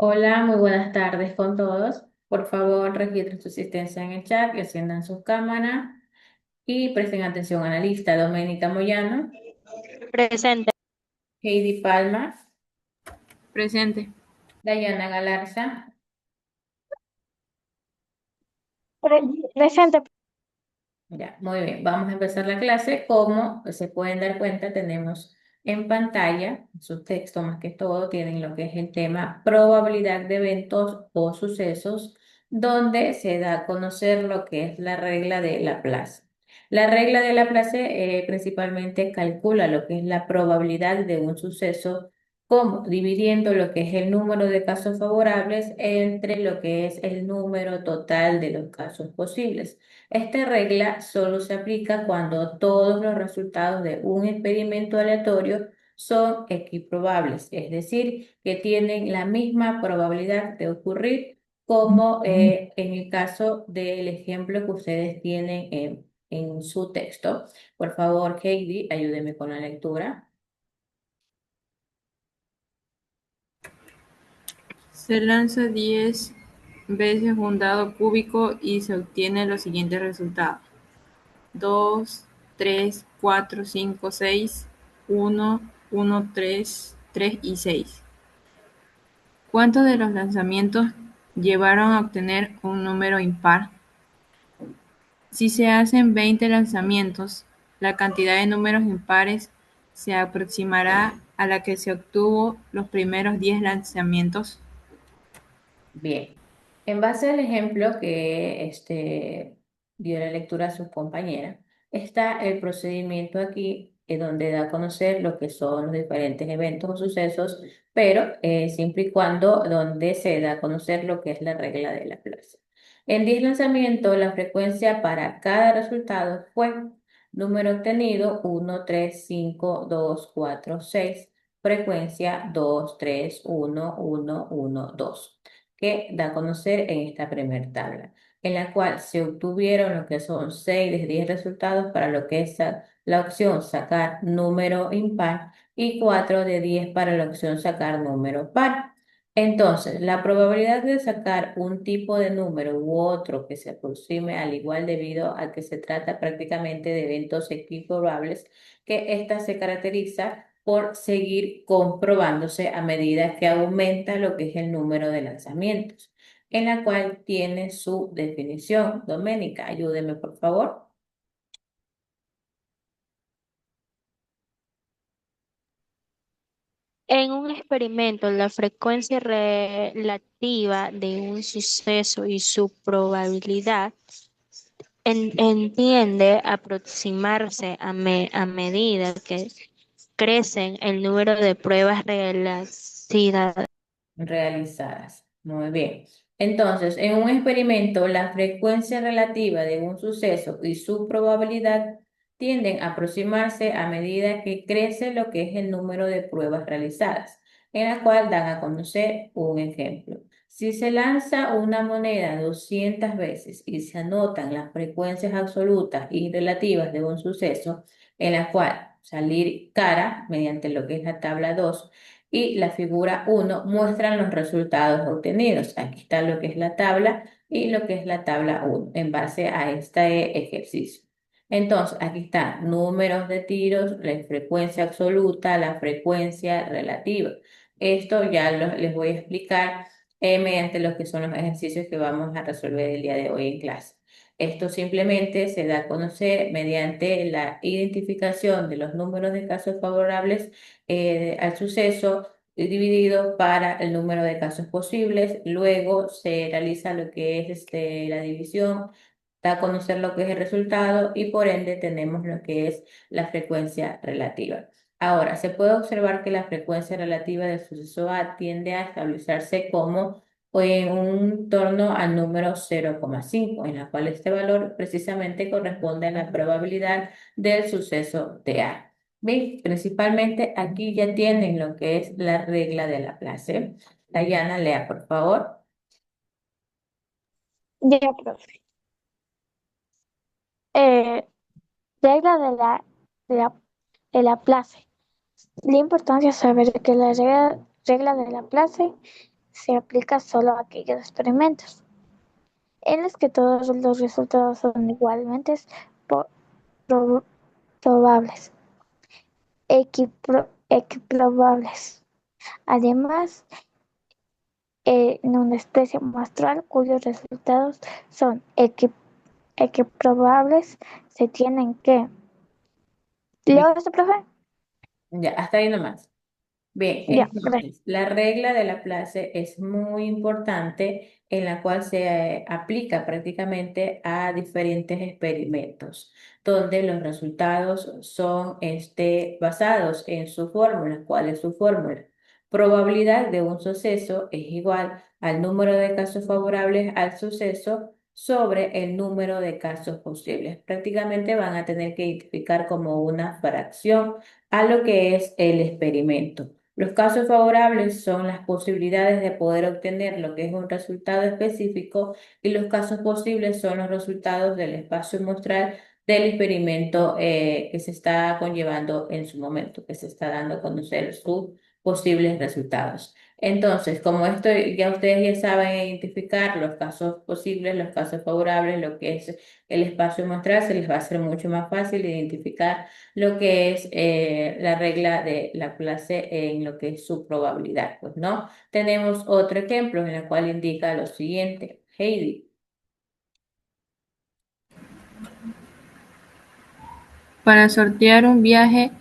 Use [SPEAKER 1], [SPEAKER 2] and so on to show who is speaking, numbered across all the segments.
[SPEAKER 1] Hola, muy buenas tardes con todos. Por favor, registren su asistencia en el chat y enciendan sus cámaras y presten atención a la lista. Doménica Moyano,
[SPEAKER 2] Presente.
[SPEAKER 1] Heidi Palma,
[SPEAKER 3] Presente.
[SPEAKER 1] Dayana Galarza.
[SPEAKER 2] Presente.
[SPEAKER 1] Ya, muy bien. Vamos a empezar la clase. Como se pueden dar cuenta, tenemos en pantalla su texto, más que todo, tienen lo que es el tema probabilidad de eventos o sucesos, donde se da a conocer lo que es la regla de Laplace. La regla de Laplace principalmente calcula lo que es la probabilidad de un suceso, como dividiendo lo que es el número de casos favorables entre lo que es el número total de los casos posibles. Esta regla solo se aplica cuando todos los resultados de un experimento aleatorio son equiprobables, es decir, que tienen la misma probabilidad de ocurrir como en el caso del ejemplo que ustedes tienen en su texto. Por favor, Heidi, ayúdeme con la lectura.
[SPEAKER 3] Se lanza 10 veces un dado cúbico y se obtienen los siguientes resultados: 2, 3, 4, 5, 6, 1, 1, 3, 3 y 6. ¿Cuántos de los lanzamientos llevaron a obtener un número impar? Si se hacen 20 lanzamientos, la cantidad de números impares se aproximará a la que se obtuvo los primeros 10 lanzamientos.
[SPEAKER 1] Bien, en base al ejemplo que dio la lectura a su compañera, está el procedimiento aquí donde da a conocer lo que son los diferentes eventos o sucesos, pero siempre y cuando donde se da a conocer lo que es la regla de Laplace. En 10 lanzamientos, la frecuencia para cada resultado fue número obtenido 1, 3, 5, 2, 4, 6, frecuencia 2, 3, 1, 1, 1, 2 que da a conocer en esta primera tabla, en la cual se obtuvieron lo que son 6 de 10 resultados para lo que es la opción sacar número impar y 4 de 10 para la opción sacar número par. Entonces, la probabilidad de sacar un tipo de número u otro que se aproxime al igual debido a que se trata prácticamente de eventos equiprobables, que ésta se caracteriza por seguir comprobándose a medida que aumenta lo que es el número de lanzamientos, en la cual tiene su definición. Doménica, ayúdeme por favor.
[SPEAKER 2] En un experimento, la frecuencia relativa de un suceso y su probabilidad tiende a aproximarse a medida que crecen el número de pruebas realizadas.
[SPEAKER 1] Realizadas. Muy bien. Entonces, en un experimento, la frecuencia relativa de un suceso y su probabilidad tienden a aproximarse a medida que crece lo que es el número de pruebas realizadas, en la cual dan a conocer un ejemplo. Si se lanza una moneda 200 veces y se anotan las frecuencias absolutas y relativas de un suceso, en la cual salir cara mediante lo que es la tabla 2 y la figura uno muestran los resultados obtenidos. Aquí está lo que es la tabla y lo que es la tabla uno en base a este ejercicio. Entonces, aquí están números de tiros, la frecuencia absoluta, la frecuencia relativa. Esto ya les voy a explicar mediante lo que son los ejercicios que vamos a resolver el día de hoy en clase. Esto simplemente se da a conocer mediante la identificación de los números de casos favorables al suceso dividido para el número de casos posibles. Luego se realiza lo que es la división, da a conocer lo que es el resultado y por ende tenemos lo que es la frecuencia relativa. Ahora, se puede observar que la frecuencia relativa del suceso A tiende a estabilizarse como en un torno al número 0,5, en la cual este valor precisamente corresponde a la probabilidad del suceso de A. Bien, principalmente aquí ya tienen lo que es la regla de Laplace. Dayana, lea, por favor.
[SPEAKER 2] Ya, profe. Eh, regla de Laplace. La importancia es saber que la regla de Laplace
[SPEAKER 4] se aplica solo a aquellos experimentos en los que todos los resultados son igualmente po- pro- probables, equiprobables. Además, en una especie muestral cuyos resultados son equiprobables, se tienen que...
[SPEAKER 1] Bien,
[SPEAKER 4] ¿Leo esto, profe?
[SPEAKER 1] ya, hasta ahí nomás. Bien,
[SPEAKER 4] Ya, gracias.
[SPEAKER 1] entonces, la regla de Laplace es muy importante en la cual se aplica prácticamente a diferentes experimentos, donde los resultados son basados en su fórmula. ¿Cuál es su fórmula? Probabilidad de un suceso es igual al número de casos favorables al suceso sobre el número de casos posibles. Prácticamente van a tener que identificar como una fracción a lo que es el experimento. Los casos favorables son las posibilidades de poder obtener lo que es un resultado específico y los casos posibles son los resultados del espacio muestral del experimento que se está conllevando en su momento, que se está dando a conocer sus posibles resultados. Entonces, como esto ya ustedes ya saben identificar los casos posibles, los casos favorables, lo que es el espacio muestral, se les va a hacer mucho más fácil identificar lo que es la regla de Laplace en lo que es su probabilidad, pues, ¿no? Tenemos otro ejemplo en el cual indica lo siguiente. Heidi,
[SPEAKER 3] Para sortear un viaje,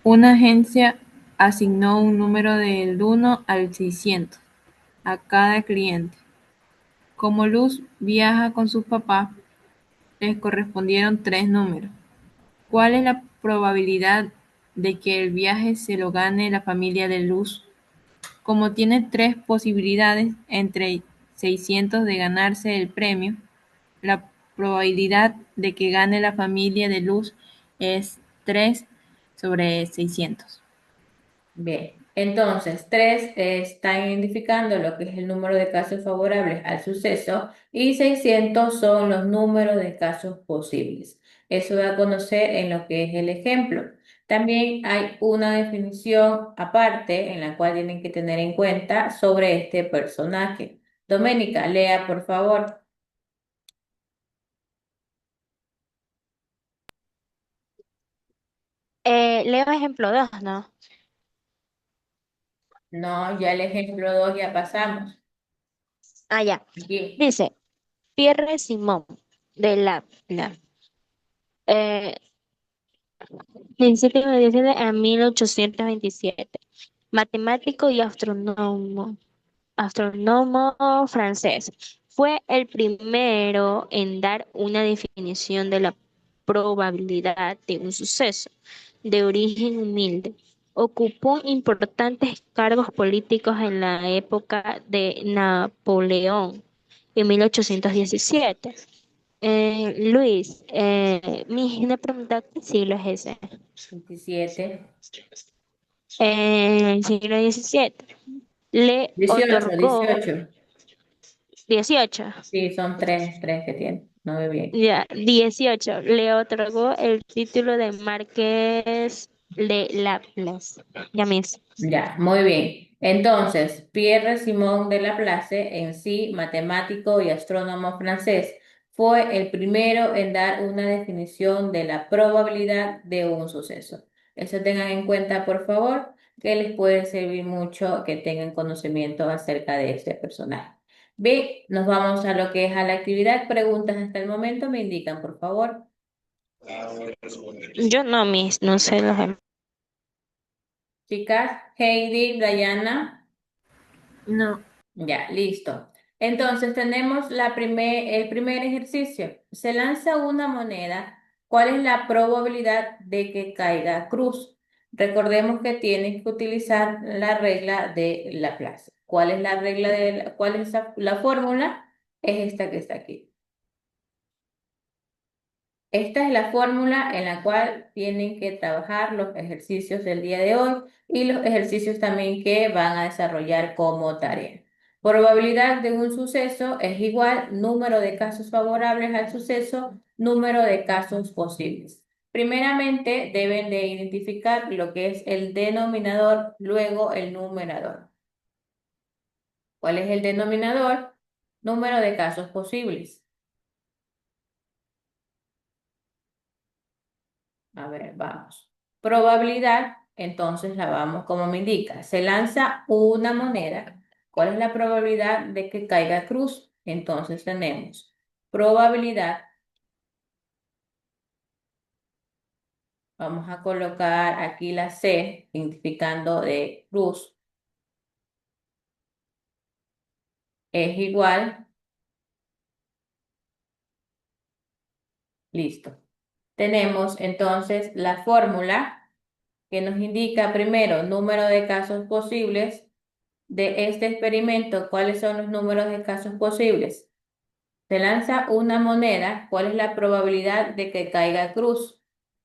[SPEAKER 3] una agencia asignó un número del 1 al 600 a cada cliente. Como Luz viaja con sus papás, les correspondieron 3 números. ¿Cuál es la probabilidad de que el viaje se lo gane la familia de Luz? Como tiene 3 posibilidades entre 600 de ganarse el premio, la probabilidad de que gane la familia de Luz es 3 sobre 600.
[SPEAKER 1] bien. Entonces, tres están identificando lo que es el número de casos favorables al suceso y 600 son los números de casos posibles. Eso da a conocer en lo que es el ejemplo. También hay una definición aparte en la cual tienen que tener en cuenta sobre este personaje. Doménica, lea por favor.
[SPEAKER 2] Leo ejemplo 2, ¿no?
[SPEAKER 1] No, ya el ejemplo 2 ya pasamos.
[SPEAKER 2] Ah, ya.
[SPEAKER 1] Aquí.
[SPEAKER 2] Dice, Pierre Simon de la eh, 17 de diciembre a 1827, matemático y astrónomo francés. Fue el primero en dar una definición de la probabilidad de un suceso de origen humilde. Ocupó importantes cargos políticos en la época de Napoleón en 1817. Luis, mi pregunta, ¿qué siglo es ese?
[SPEAKER 1] 27.
[SPEAKER 2] En el siglo XVII. Le
[SPEAKER 1] 18,
[SPEAKER 2] otorgó
[SPEAKER 1] 18.
[SPEAKER 2] 18.
[SPEAKER 1] Sí, son tres que tiene. No ve bien.
[SPEAKER 2] Ya, 18. Le otorgó el título de Marqués de Laplace. Ya mismo.
[SPEAKER 1] Ya, muy bien. Entonces, Pierre Simon de Laplace, en sí, matemático y astrónomo francés, fue el primero en dar una definición de la probabilidad de un suceso. Eso tengan en cuenta, por favor, que les puede servir mucho que tengan conocimiento acerca de este personaje. Bien, nos vamos a lo que es a la actividad. Preguntas hasta el momento, me indican, por favor.
[SPEAKER 2] Yo no, no sé los
[SPEAKER 1] Chicas, Heidi, Diana.
[SPEAKER 3] No,
[SPEAKER 1] Ya, listo. Entonces tenemos el primer ejercicio. Se lanza una moneda. ¿Cuál es la probabilidad de que caiga cruz? Recordemos que tienes que utilizar la regla de Laplace. ¿Cuál es la regla cuál es la fórmula? Es esta que está aquí. Esta es la fórmula en la cual tienen que trabajar los ejercicios del día de hoy y los ejercicios también que van a desarrollar como tarea. Probabilidad de un suceso es igual número de casos favorables al suceso, número de casos posibles. Primeramente deben de identificar lo que es el denominador, luego el numerador. ¿Cuál es el denominador? Número de casos posibles. A ver, vamos. Probabilidad, entonces la vamos como me indica. Se lanza una moneda. ¿Cuál es la probabilidad de que caiga cruz? Entonces tenemos probabilidad. Vamos a colocar aquí la C, identificando de cruz, es igual, listo. Tenemos entonces la fórmula que nos indica primero número de casos posibles de este experimento. ¿Cuáles son los números de casos posibles? Se lanza una moneda, ¿cuál es la probabilidad de que caiga cruz?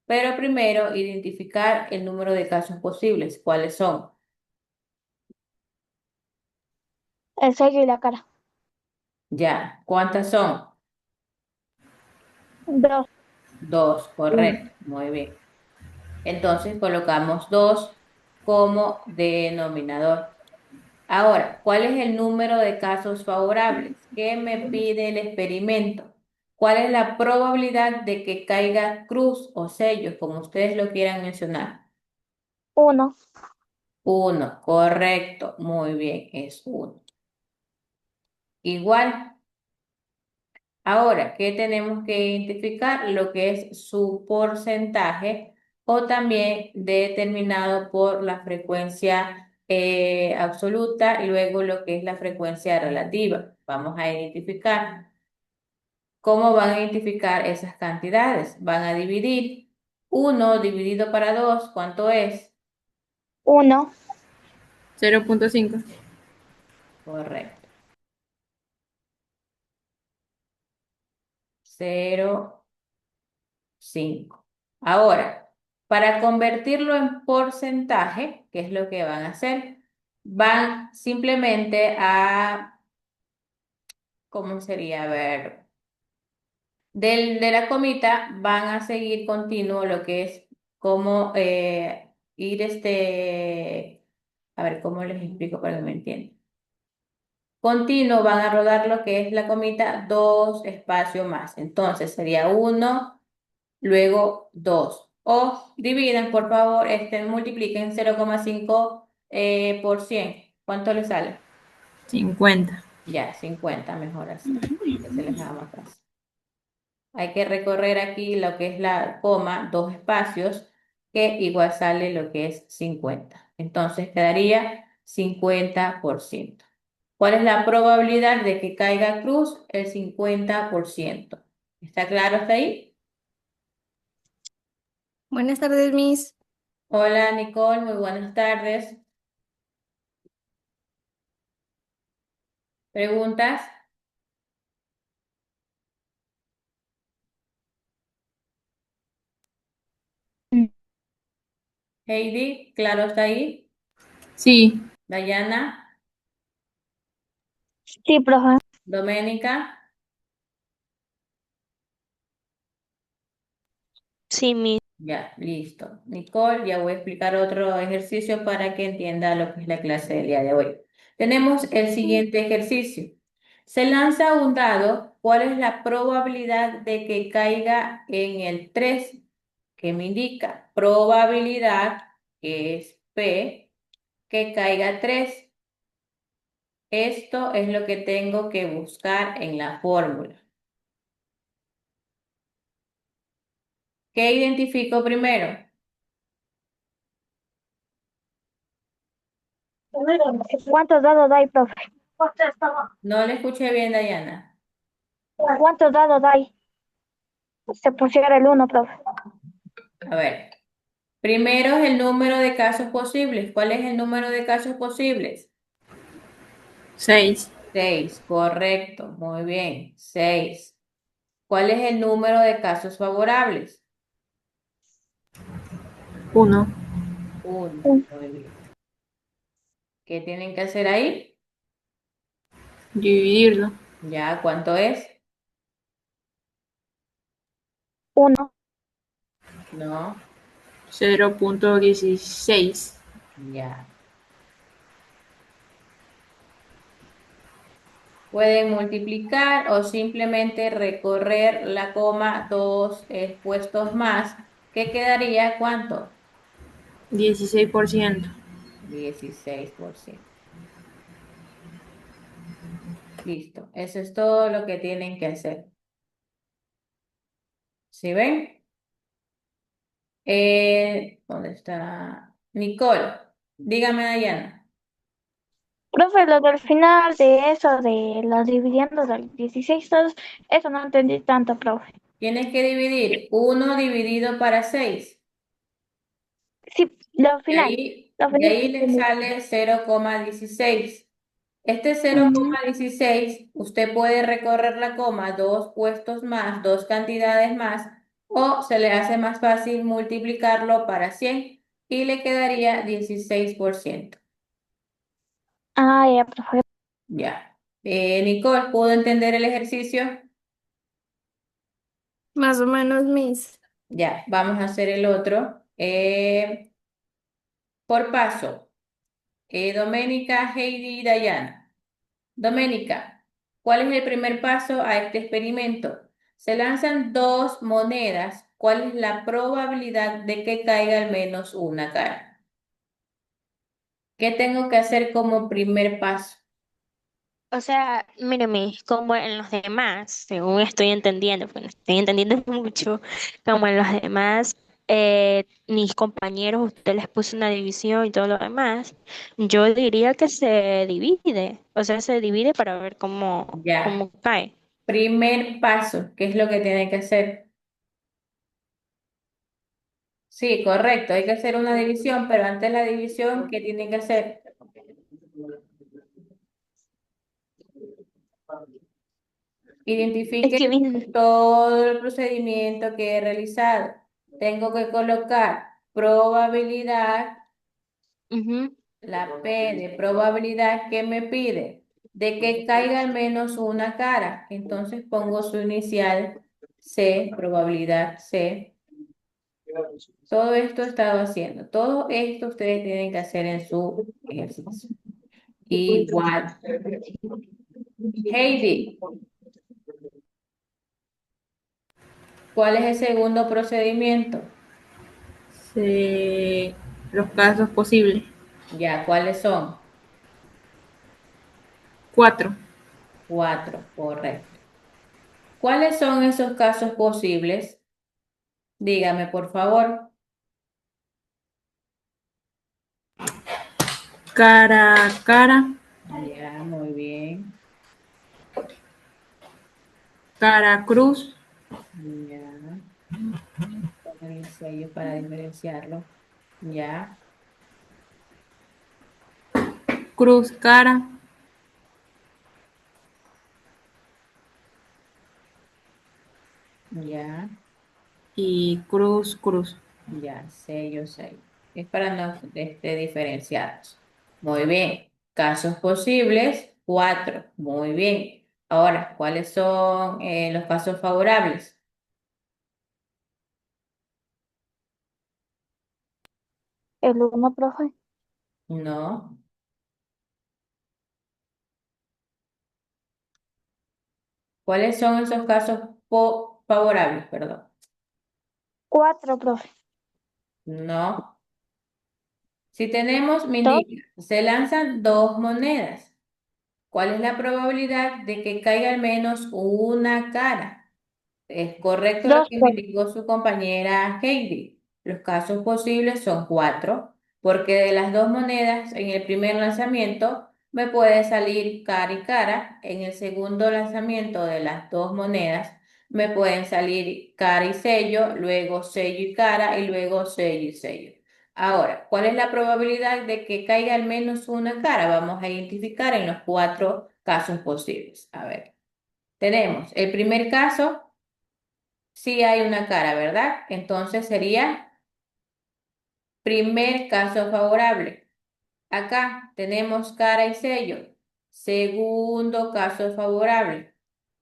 [SPEAKER 1] Pero primero identificar el número de casos posibles. ¿Cuáles son?
[SPEAKER 4] El sello y la cara.
[SPEAKER 1] Ya, ¿cuántas son?
[SPEAKER 4] 2.
[SPEAKER 1] Dos, correcto, muy bien. Entonces colocamos 2 como denominador. Ahora, ¿cuál es el número de casos favorables? ¿Qué me pide el experimento? ¿Cuál es la probabilidad de que caiga cruz o sello, como ustedes lo quieran mencionar?
[SPEAKER 4] 1.
[SPEAKER 1] Uno, correcto, muy bien, es uno. Igual, ahora, ¿qué tenemos que identificar? Lo que es su porcentaje o también determinado por la frecuencia absoluta y luego lo que es la frecuencia relativa. Vamos a identificar. ¿Cómo van a identificar esas cantidades? Van a dividir 1 dividido para 2, ¿cuánto es?
[SPEAKER 4] 1.
[SPEAKER 3] 0.5.
[SPEAKER 1] Correcto. 0,5. Ahora, para convertirlo en porcentaje, ¿qué es lo que van a hacer? Van simplemente a, ¿cómo sería? A ver, de la comita van a seguir continuo lo que es como ir a ver, ¿cómo les explico para que me entiendan? Continuo van a rodar lo que es la comita dos espacios más. Entonces sería uno, luego 2. O dividan, por favor, multipliquen 0,5 por 100. ¿Cuánto les sale?
[SPEAKER 3] 50.
[SPEAKER 1] Ya, 50, mejor así, que se les haga más fácil. Hay que recorrer aquí lo que es la coma, dos espacios, que igual sale lo que es 50. Entonces quedaría 50%. ¿Cuál es la probabilidad de que caiga cruz? El 50%. ¿Está claro hasta ahí?
[SPEAKER 5] Buenas tardes, Miss.
[SPEAKER 1] Hola Nicole, muy buenas tardes. ¿Preguntas? Heidi, ¿claro está ahí?
[SPEAKER 3] Sí.
[SPEAKER 1] Dayana,
[SPEAKER 4] Sí, profe.
[SPEAKER 1] Doménica,
[SPEAKER 2] Sí, Miss.
[SPEAKER 1] ya, listo. Nicole, ya voy a explicar otro ejercicio para que entienda lo que es la clase del día de hoy. Tenemos el siguiente ejercicio. Se lanza un dado, ¿cuál es la probabilidad de que caiga en el 3? Que me indica probabilidad, que es P, que caiga 3. Esto es lo que tengo que buscar en la fórmula. ¿Qué identifico primero?
[SPEAKER 4] ¿Cuántos dados hay, profe?
[SPEAKER 1] No le escuché bien, Dayana.
[SPEAKER 4] ¿Cuántos dados hay? Se pusiera el 1, profe.
[SPEAKER 1] A ver, primero es el número de casos posibles. ¿Cuál es el número de casos posibles?
[SPEAKER 3] 6.
[SPEAKER 1] 6, correcto, muy bien, 6. ¿Cuál es el número de casos favorables?
[SPEAKER 3] 1.
[SPEAKER 1] 1, muy bien. ¿Qué tienen que hacer ahí?
[SPEAKER 3] Dividirlo.
[SPEAKER 1] Ya, ¿cuánto es?
[SPEAKER 4] 1.
[SPEAKER 1] No,
[SPEAKER 3] 0.16.
[SPEAKER 1] ya. Pueden multiplicar o simplemente recorrer la coma dos puestos más. ¿Qué quedaría? ¿Cuánto?
[SPEAKER 3] 16%.
[SPEAKER 1] 16%. Listo. Eso es todo lo que tienen que hacer. ¿Sí ven? ¿Dónde está? Nicole, dígame, Dayana.
[SPEAKER 4] Profe, lo del final de eso, de los dividiendo del 16 todos, eso no entendí tanto, profe.
[SPEAKER 1] Tienes que dividir 1 dividido para 6.
[SPEAKER 4] Sí, lo
[SPEAKER 1] De
[SPEAKER 4] final
[SPEAKER 1] ahí le
[SPEAKER 4] entendí.
[SPEAKER 1] sale 0,16. Este
[SPEAKER 4] Ujú.
[SPEAKER 1] 0,16, usted puede recorrer la coma dos puestos más, dos cantidades más, o se le hace más fácil multiplicarlo para 100 y le quedaría 16%.
[SPEAKER 4] Ah, ya, profe.
[SPEAKER 1] Ya. Nicole, ¿pudo entender el ejercicio?
[SPEAKER 5] Más o menos, Miss.
[SPEAKER 1] Ya, vamos a hacer el otro. Por paso, Doménica, Heidi y Dayana. Doménica, ¿cuál es el primer paso a este experimento? Se lanzan dos monedas. ¿Cuál es la probabilidad de que caiga al menos una cara? ¿Qué tengo que hacer como primer paso?
[SPEAKER 2] O sea, míreme, como en los demás, según estoy entendiendo, porque no estoy entendiendo mucho, como en los demás, mis compañeros, usted les puso una división y todo lo demás, yo diría que se divide, o sea, se divide para ver
[SPEAKER 1] Ya,
[SPEAKER 2] cómo cae.
[SPEAKER 1] primer paso, ¿qué es lo que tiene que hacer? Sí, correcto, hay que hacer una división, pero antes de la división, ¿qué tiene que hacer?
[SPEAKER 2] Es
[SPEAKER 1] Identifique
[SPEAKER 2] que,
[SPEAKER 1] todo el procedimiento que he realizado. Tengo que colocar probabilidad,
[SPEAKER 2] ujú.
[SPEAKER 1] la P de probabilidad que me pide de que caiga al menos una cara. Entonces pongo su inicial C, probabilidad C. Todo esto he estado haciendo. Todo esto ustedes tienen que hacer en su ejercicio. Igual. Heidi, ¿cuál es el segundo procedimiento?
[SPEAKER 3] Se- los casos posibles.
[SPEAKER 1] Ya, ¿cuáles son?
[SPEAKER 3] 4.
[SPEAKER 1] 4, correcto. ¿Cuáles son esos casos posibles? Dígame, por favor.
[SPEAKER 3] Cara a cara,
[SPEAKER 1] Ya, muy bien.
[SPEAKER 3] cara cruz,
[SPEAKER 1] Ya, pongan el sello para diferenciarlo. Ya,
[SPEAKER 3] cruz cara
[SPEAKER 1] ya,
[SPEAKER 3] y cruz cruz.
[SPEAKER 1] ya, sello, sello. Es para no diferenciarlos. Muy bien. Casos posibles, 4. Muy bien. Ahora, ¿cuáles son los casos favorables?
[SPEAKER 4] El uno, profe.
[SPEAKER 1] No. ¿Cuáles son esos casos favorables? Perdón.
[SPEAKER 4] 4, profe.
[SPEAKER 1] No. Si tenemos, me
[SPEAKER 4] 2,
[SPEAKER 1] indica, se lanzan dos monedas. ¿Cuál es la probabilidad de que caiga al menos una cara? Es correcto lo
[SPEAKER 4] 2,
[SPEAKER 1] que me
[SPEAKER 4] profe.
[SPEAKER 1] indicó su compañera Heidi. Los casos posibles son 4, porque de las dos monedas en el primer lanzamiento me puede salir cara y cara. En el segundo lanzamiento de las dos monedas me pueden salir cara y sello, luego sello y cara y luego sello y sello. Ahora, ¿cuál es la probabilidad de que caiga al menos una cara? Vamos a identificar en los 4 casos posibles. A ver, tenemos el primer caso. Sí hay una cara, ¿verdad? Entonces sería primer caso favorable. Acá tenemos cara y sello. Segundo caso favorable.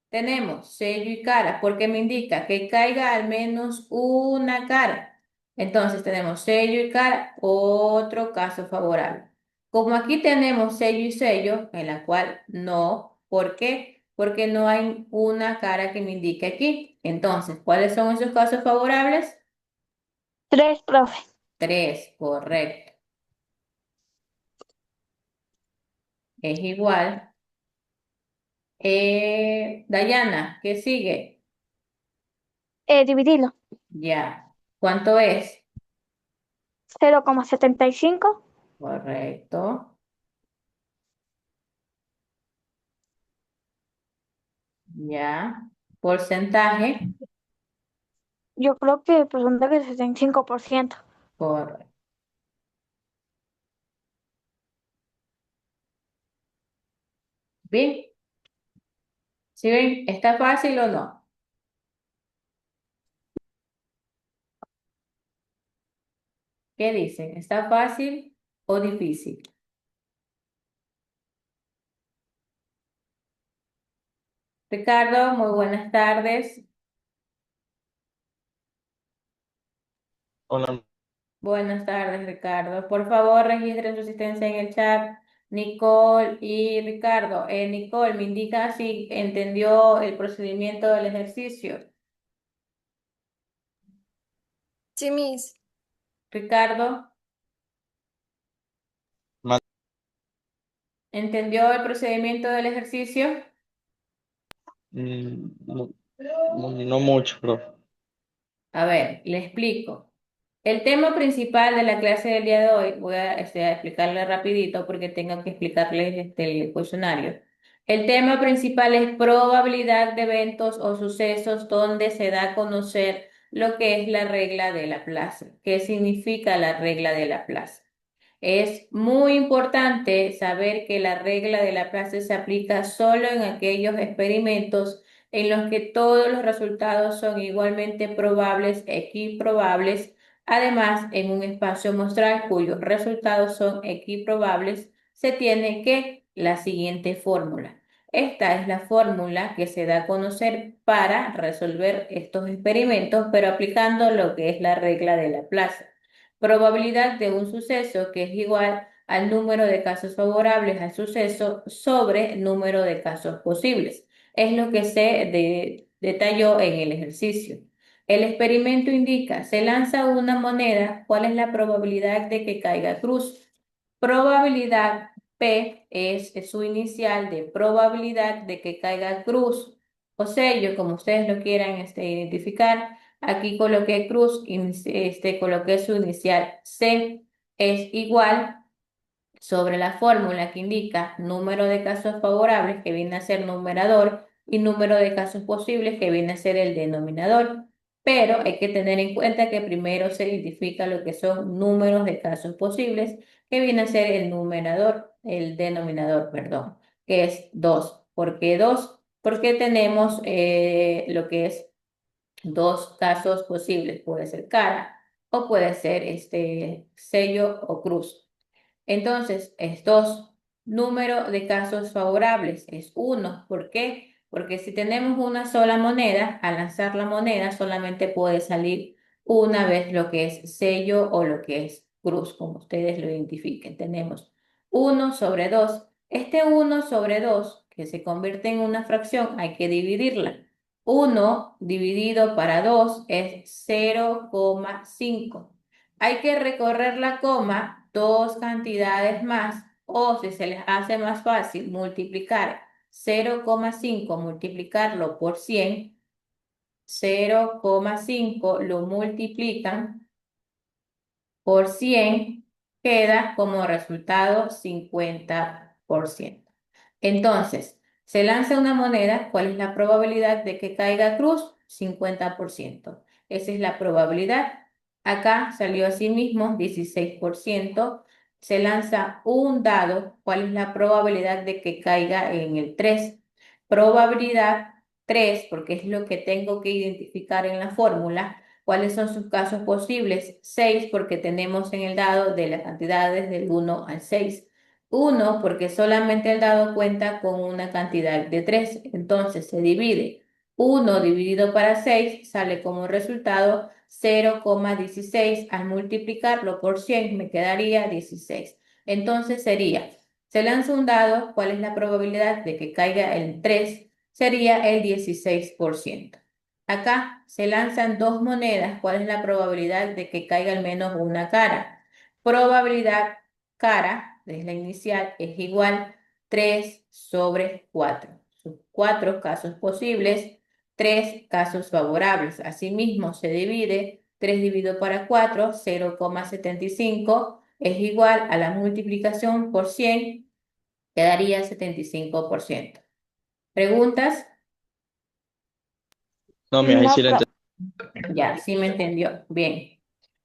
[SPEAKER 1] Tenemos sello y cara, porque me indica que caiga al menos una cara. Entonces tenemos sello y cara, otro caso favorable. Como aquí tenemos sello y sello, en la cual no ¿Por qué? Porque no hay una cara que me indique aquí. Entonces, ¿cuáles son esos casos favorables?
[SPEAKER 4] 3, profe.
[SPEAKER 1] 3, correcto. Es igual. Dayana, ¿qué sigue?
[SPEAKER 4] Dividirlo.
[SPEAKER 1] Ya. ¿Cuánto es?
[SPEAKER 4] 0,75.
[SPEAKER 1] Correcto. Ya. Porcentaje.
[SPEAKER 4] Yo creo que el porcentaje es 75%.
[SPEAKER 1] Correcto. Bien. ¿Sí ven? ¿Está fácil o no? ¿Qué dicen? ¿Está fácil o difícil? Ricardo, muy buenas tardes.
[SPEAKER 5] Hola,
[SPEAKER 1] Buenas tardes, Ricardo. Por favor, registren su asistencia en el chat. Nicole y Ricardo. Nicole, me indica si entendió el procedimiento del ejercicio.
[SPEAKER 6] Sí, Miss.
[SPEAKER 1] Ricardo,
[SPEAKER 5] ma-
[SPEAKER 1] ¿entendió el procedimiento del ejercicio?
[SPEAKER 5] no, no mucho, profe.
[SPEAKER 1] A ver, le explico. El tema principal de la clase del día de hoy, voy a explicarle rapidito porque tengo que explicarles el cuestionario. El tema principal es probabilidad de eventos o sucesos donde se da a conocer lo que es la regla de Laplace. ¿Qué significa la regla de Laplace? Es muy importante saber que la regla de Laplace se aplica solo en aquellos experimentos en los que todos los resultados son igualmente probables, equiprobables. Además, en un espacio muestral cuyos resultados son equiprobables, se tiene que la siguiente fórmula. Esta es la fórmula que se da a conocer para resolver estos experimentos, pero aplicando lo que es la regla de Laplace. Probabilidad de un suceso que es igual al número de casos favorables al suceso sobre el número de casos posibles. Es lo que se detalló en el ejercicio. El experimento indica, se lanza una moneda, ¿cuál es la probabilidad de que caiga cruz? Probabilidad P es su inicial de probabilidad de que caiga cruz o sello, como ustedes lo quieran identificar. Aquí coloqué cruz, coloqué su inicial C es igual sobre la fórmula que indica número de casos favorables, que viene a ser numerador, y número de casos posibles, que viene a ser el denominador. Pero hay que tener en cuenta que primero se identifica lo que son números de casos posibles, que viene a ser el numerador, el denominador, perdón, que es 2. ¿Por qué 2? Porque tenemos lo que es dos casos posibles. Puede ser cara o puede ser sello o cruz. Entonces, estos números de casos favorables es uno. ¿Por qué? Porque si tenemos una sola moneda, al lanzar la moneda solamente puede salir una vez lo que es sello o lo que es cruz, como ustedes lo identifiquen. Tenemos uno sobre 2. Este uno sobre 2 que se convierte en una fracción, hay que dividirla. Uno dividido para 2 es 0,5. Hay que recorrer la coma dos cantidades más o si se les hace más fácil multiplicar 0,5 multiplicarlo por 100, 0,5 lo multiplican por 100 queda como resultado 50%. Entonces, se lanza una moneda, ¿cuál es la probabilidad de que caiga cruz? 50%. Esa es la probabilidad. Acá salió así mismo 16%. Se lanza un dado, ¿cuál es la probabilidad de que caiga en el 3? Probabilidad 3, porque es lo que tengo que identificar en la fórmula. ¿Cuáles son sus casos posibles? 6 porque tenemos en el dado de las cantidades del 1 al 6. 1 porque solamente el dado cuenta con una cantidad de 3. Entonces se divide. 1 dividido para 6 sale como resultado 0,16. Al multiplicarlo por 100 me quedaría 16. Entonces sería Se lanza un dado, ¿cuál es la probabilidad de que caiga el 3? Sería el 16%. Acá se lanzan dos monedas, ¿cuál es la probabilidad de que caiga al menos una cara? Probabilidad cara, es la inicial, es igual 3 sobre 4. Son 4 casos posibles, 3 casos favorables. Asimismo, se divide 3 dividido para 4, 0,75 es igual a la multiplicación por 100, quedaría 75%. ¿Preguntas?
[SPEAKER 5] No, mira, ahí
[SPEAKER 4] No,
[SPEAKER 5] sí la entendí.
[SPEAKER 1] Ya, sí me entendió. Bien.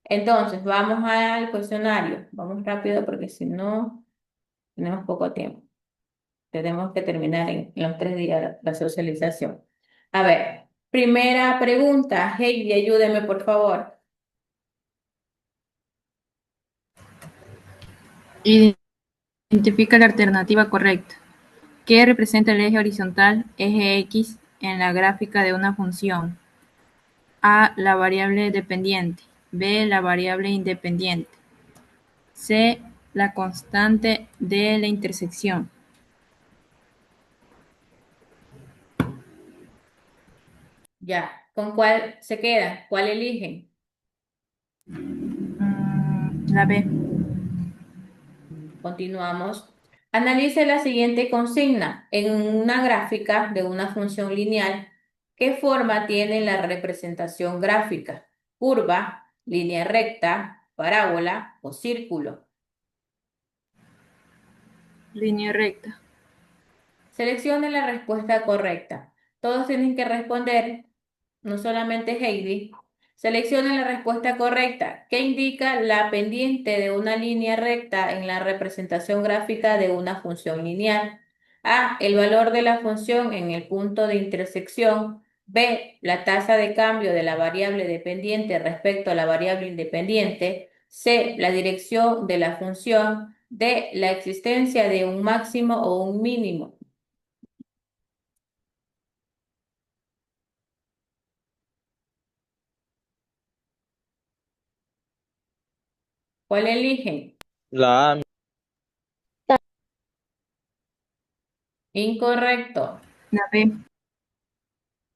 [SPEAKER 1] Entonces, vamos al cuestionario. Vamos rápido porque si no, tenemos poco tiempo. Tenemos que terminar en los 3 días la socialización. A ver, primera pregunta. Heidi, ayúdeme, por favor.
[SPEAKER 3] Identifica la alternativa correcta. ¿Qué representa el eje horizontal, eje X, en la gráfica de una función? A, la variable dependiente. B, la variable independiente. C, la constante de la intersección.
[SPEAKER 1] Ya. ¿Con cuál se quedan? ¿Cuál eligen?
[SPEAKER 3] La B.
[SPEAKER 1] Continuamos. Analice la siguiente consigna. En una gráfica de una función lineal, ¿qué forma tiene la representación gráfica? ¿Curva, línea recta, parábola o círculo?
[SPEAKER 3] Línea recta.
[SPEAKER 1] Seleccione la respuesta correcta. Todos tienen que responder, no solamente Heidi. Seleccione la respuesta correcta. ¿Qué indica la pendiente de una línea recta en la representación gráfica de una función lineal? A, el valor de la función en el punto de intersección. B, la tasa de cambio de la variable dependiente respecto a la variable independiente. C, la dirección de la función. D, la existencia de un máximo o un mínimo. ¿Cuál eligen?
[SPEAKER 5] La A,
[SPEAKER 1] Incorrecto.
[SPEAKER 3] La B.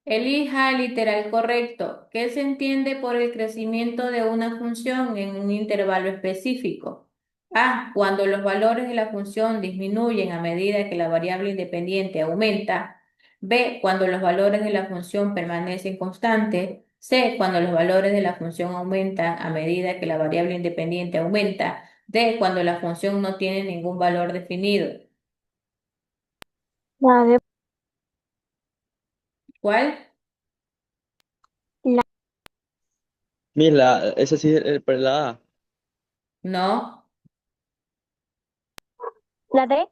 [SPEAKER 1] Elija el literal correcto. ¿Qué se entiende por el crecimiento de una función en un intervalo específico? A. Cuando los valores de la función disminuyen a medida que la variable independiente aumenta. B. Cuando los valores de la función permanecen constantes. C. Cuando los valores de la función aumentan a medida que la variable independiente aumenta. D. Cuando la función no tiene ningún valor definido.
[SPEAKER 4] la de
[SPEAKER 1] ¿Cuál?
[SPEAKER 4] la,
[SPEAKER 5] esa sí es la A.
[SPEAKER 1] No,
[SPEAKER 4] la de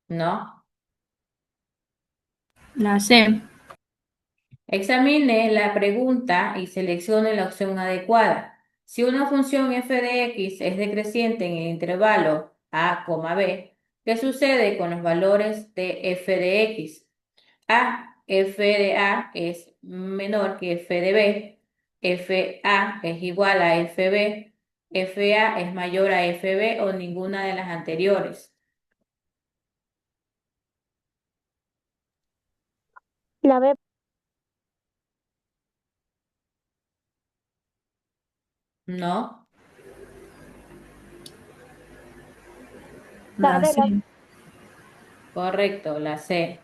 [SPEAKER 1] no.
[SPEAKER 3] La C.
[SPEAKER 1] Examine la pregunta y seleccione la opción adecuada. Si una función f de x es decreciente en el intervalo a, b, ¿qué sucede con los valores de f de x? A, f de a es menor que f de b, f a es igual a f b, f a es mayor a f b o ninguna de las anteriores.
[SPEAKER 4] la B,
[SPEAKER 1] No,
[SPEAKER 4] la
[SPEAKER 3] La
[SPEAKER 4] D,
[SPEAKER 3] C.
[SPEAKER 1] correcto, la C.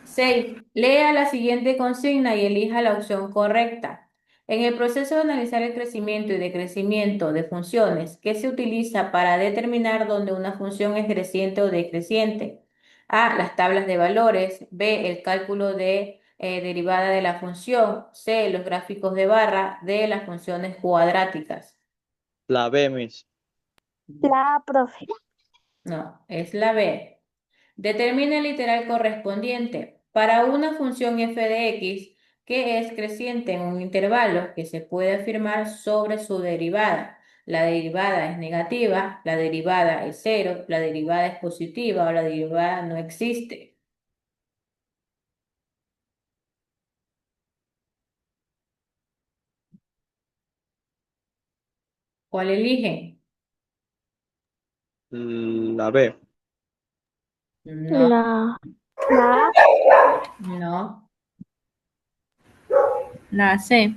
[SPEAKER 1] 6. Lea la siguiente consigna y elija la opción correcta. En el proceso de analizar el crecimiento y decrecimiento de funciones, ¿qué se utiliza para determinar dónde una función es creciente o decreciente? A. Las tablas de valores. B. El cálculo de derivada de la función. C. Los gráficos de barra. D. Las funciones cuadráticas.
[SPEAKER 5] La B, Miss.
[SPEAKER 4] la A, profe.
[SPEAKER 1] No, es la B. Determina el literal correspondiente. Para una función f de x que es creciente en un intervalo que se puede afirmar sobre su derivada. La derivada es negativa, la derivada es cero, la derivada es positiva o la derivada no existe. ¿Cuál eligen?
[SPEAKER 5] La B.
[SPEAKER 1] No,
[SPEAKER 4] La A.
[SPEAKER 1] no.
[SPEAKER 3] La C.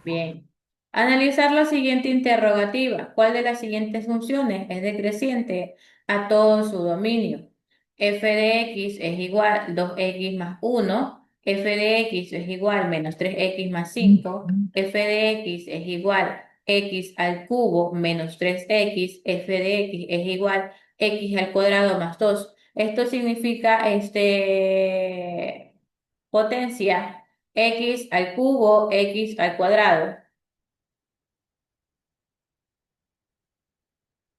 [SPEAKER 1] Bien. Analizar la siguiente interrogativa. ¿Cuál de las siguientes funciones es decreciente a todo su dominio? F de x es igual 2x más 1. F de x es igual menos 3x más 5. F de x es igual x al cubo menos 3x. F de x es igual x al cuadrado más 2. Esto significa potencia x al cubo, x al cuadrado.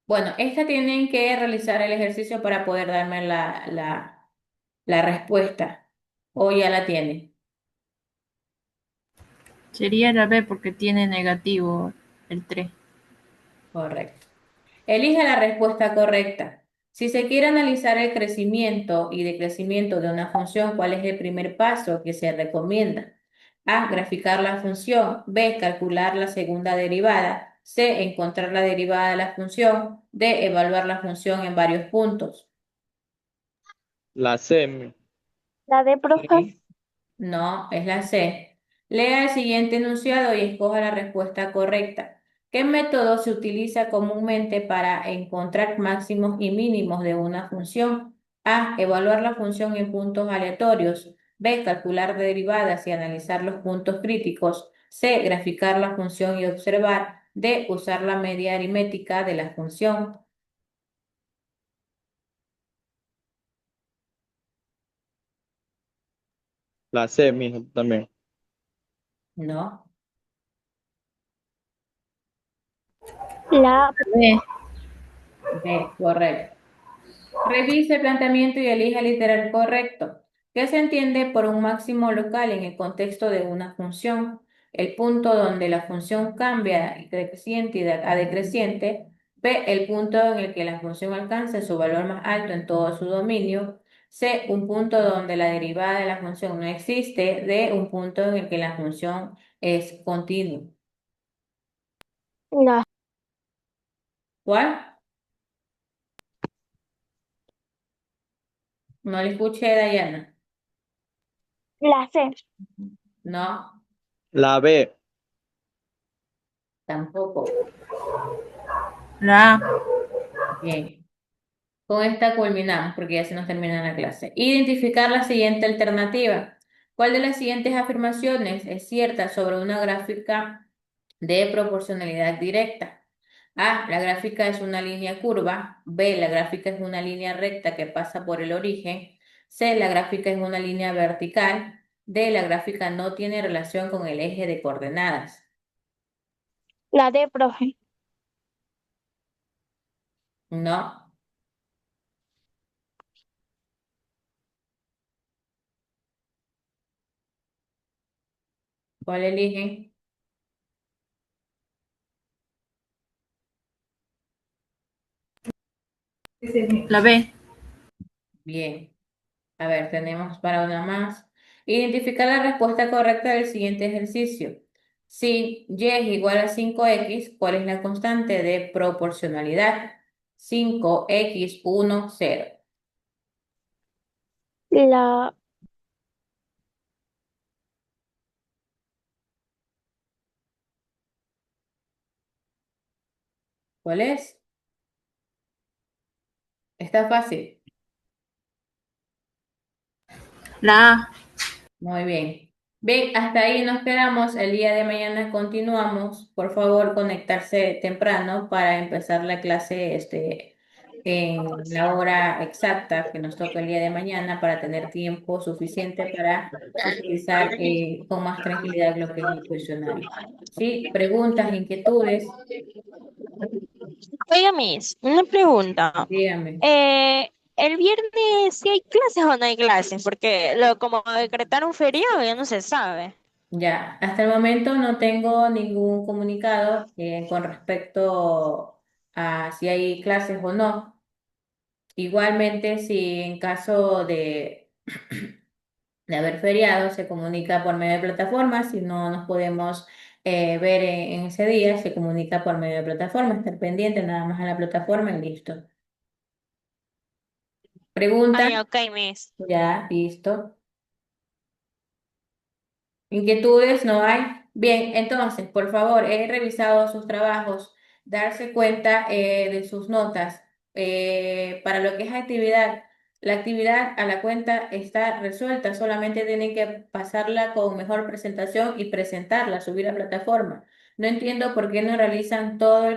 [SPEAKER 1] Bueno, esta tienen que realizar el ejercicio para poder darme la respuesta. O ya la tienen.
[SPEAKER 3] Sería la B porque tiene negativo el 3.
[SPEAKER 1] Correcto. Elija la respuesta correcta. Si se quiere analizar el crecimiento y decrecimiento de una función, ¿cuál es el primer paso que se recomienda? A, graficar la función. B, calcular la segunda derivada. C, encontrar la derivada de la función. D, evaluar la función en varios puntos.
[SPEAKER 5] La C.
[SPEAKER 4] La D, profe.
[SPEAKER 1] Ok. No, es la C. Lea el siguiente enunciado y escoja la respuesta correcta. ¿Qué método se utiliza comúnmente para encontrar máximos y mínimos de una función? A, evaluar la función en puntos aleatorios. B, calcular derivadas y analizar los puntos críticos. C, graficar la función y observar. D, usar la media aritmética de la función.
[SPEAKER 5] La C, mijo, también.
[SPEAKER 1] No.
[SPEAKER 4] La A.
[SPEAKER 3] B.
[SPEAKER 1] B, correcto. Revise el planteamiento y elija el literal correcto. ¿Qué se entiende por un máximo local en el contexto de una función? El punto donde la función cambia de creciente a decreciente. B, el punto en el que la función alcanza su valor más alto en todo su dominio. C, un punto donde la derivada de la función no existe. D, un punto en el que la función es continua.
[SPEAKER 4] La,
[SPEAKER 1] ¿Cuál? No le escuché, Dayana.
[SPEAKER 4] la C.
[SPEAKER 1] No,
[SPEAKER 5] La B.
[SPEAKER 1] tampoco.
[SPEAKER 3] La A.
[SPEAKER 1] Bien. Con esta culminamos porque ya se nos termina la clase. Identificar la siguiente alternativa. ¿Cuál de las siguientes afirmaciones es cierta sobre una gráfica de proporcionalidad directa? A, la gráfica es una línea curva. B, la gráfica es una línea recta que pasa por el origen. C, la gráfica es una línea vertical. D, la gráfica no tiene relación con el eje de coordenadas.
[SPEAKER 4] La D, profe.
[SPEAKER 1] No. ¿Cuál eligen?
[SPEAKER 3] La B.
[SPEAKER 1] Bien. A ver, tenemos para una más. Identificar la respuesta correcta del siguiente ejercicio. Si y es igual a 5x, ¿cuál es la constante de proporcionalidad? 5x 1 0.
[SPEAKER 4] La,
[SPEAKER 1] ¿Cuál es? Está fácil.
[SPEAKER 3] La A.
[SPEAKER 1] Muy bien. Bien, hasta ahí nos quedamos. El día de mañana continuamos. Por favor, conectarse temprano para empezar la clase en la hora exacta que nos toca el día de mañana para tener tiempo suficiente para socializar con más tranquilidad lo que es el cuestionario. ¿Sí? Preguntas, inquietudes,
[SPEAKER 2] Oiga, Miss, una pregunta.
[SPEAKER 1] dígame.
[SPEAKER 2] El viernes, ¿sí hay clases o no hay clases? Porque como decretaron feriado ya no se sabe.
[SPEAKER 1] Ya, hasta el momento no tengo ningún comunicado con respecto a si hay clases o no. Igualmente, si en caso de haber feriado, se comunica por medio de plataformas, si no nos podemos ver en ese día, se comunica por medio de plataforma, estar pendiente nada más a la plataforma y listo. Pregunta,
[SPEAKER 2] Ay, ok, Miss.
[SPEAKER 1] ya, listo. Inquietudes no hay. Bien, entonces, por favor, he revisado sus trabajos, darse cuenta de sus notas. Para lo que es actividad, la actividad a la cuenta está resuelta, solamente tienen que pasarla con mejor presentación y presentarla, subir a plataforma. No entiendo por qué no realizan todo el